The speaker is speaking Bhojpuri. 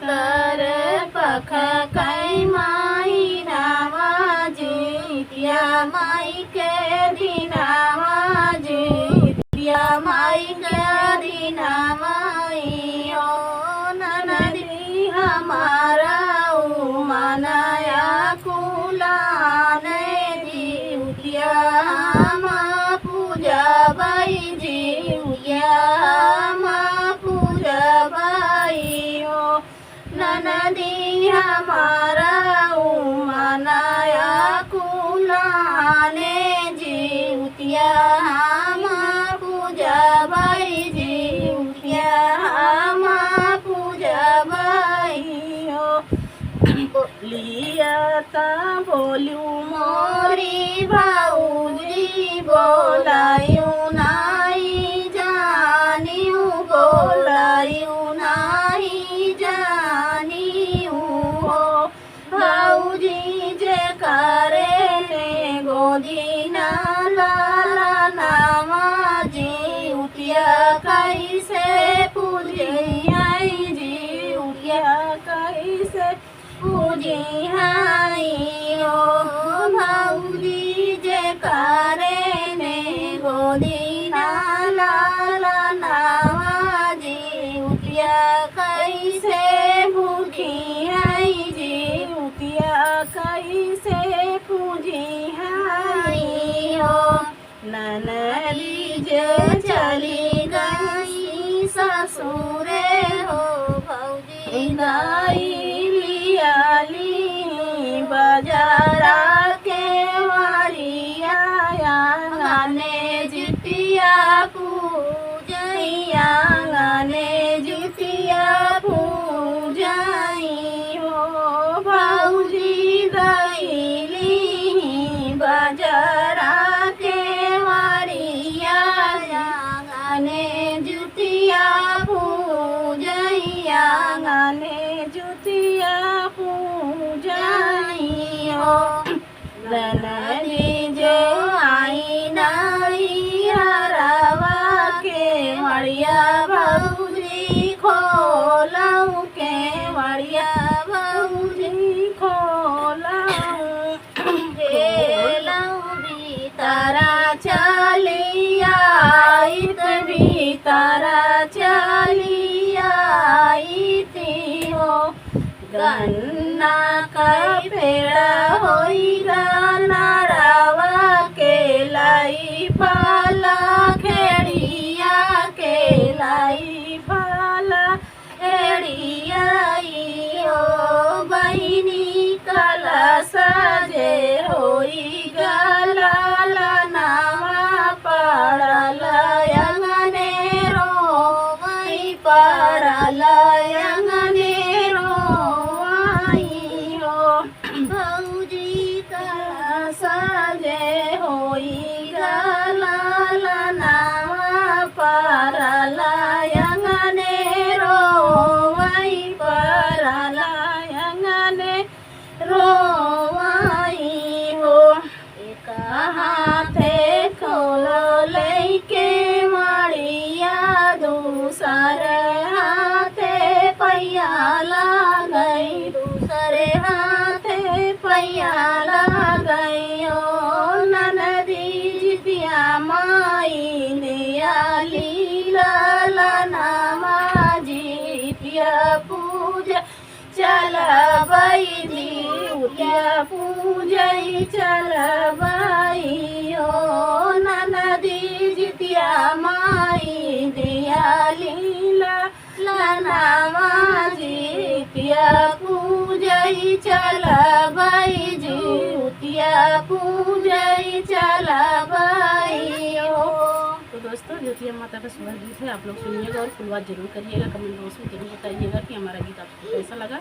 कर पख कै माई नावा जीतिया माई के दिनावा जीतिया माई के दिनावाई ओ ननदी हमारा मनाया कुलाने जीतिया माँ पूजा बाई जीतिया माँ पूजा बाई ओ ननदी हमारा मनाया कुलाने जीतिया माँ पूजा बाई जीतिया माँ पूजा बाई ओ बोलिया ता बोलू मोरी भाऊजी बोलायू नाई जानियू बोलायू नाई जानियू हो भाऊजी जे करे ने गोदी ना लाला नामा जी उठिया कैसे पूजे आई जी उठिया कैसे पूजे हाई ओ भाऊजी जे करे ने गोदी ना लाला नावा जी उठिया कैसे पूजी हाई जी उठिया कैसे पूजी हाई ओ ननदी जे चली गई ससुरे हो भाऊजी गई बाजारा के वारिया गाने जितिया पूजैया गाने जितिया पूजई हो भाऊजी गईली बाजारा के वारिया गाने जितिया पूजैया गाने जुतिया पूजई हो ननदी जो आई नाई हरवा के मड़िया भाऊजी खोलऊ के मड़िया भाऊजी खोलऊ भीतरा चलिया भीतरा चलिया थी हो गन्ना का पेड़ होई नारावा के लाई पाला खेड़िया के लाई पाला खेड़िया ओ बहिनी कला सजे होई गला नावा पड़ल अंगने रो वही पड़ल अंगने भाऊजी का सजे होई गला नावा परल अंगने रोवाई परल अंगने रोवाई हो एक हाथे खोलो लेके मड़िया दूसरे हाथे पैया गई दूसरे हाथे पैया गई ओ ननदी जितिया माई दिया लीला नामा जितिया पूजा चल बाई जी उठिया पूजई चल बाई ओ ननदी जितिया माई दिया लीला नामा जितिया पूजई चल बाई जी उठिया पूजई चल बाई ओ। तो दोस्तों ज्योतिया माता का सुंदर गीत है, आप लोग सुनिएगा और फुलवात जरूर करिएगा। कमेंट बॉक्स में जरूर बताइएगा कि हमारा गीत आपको कैसा लगा।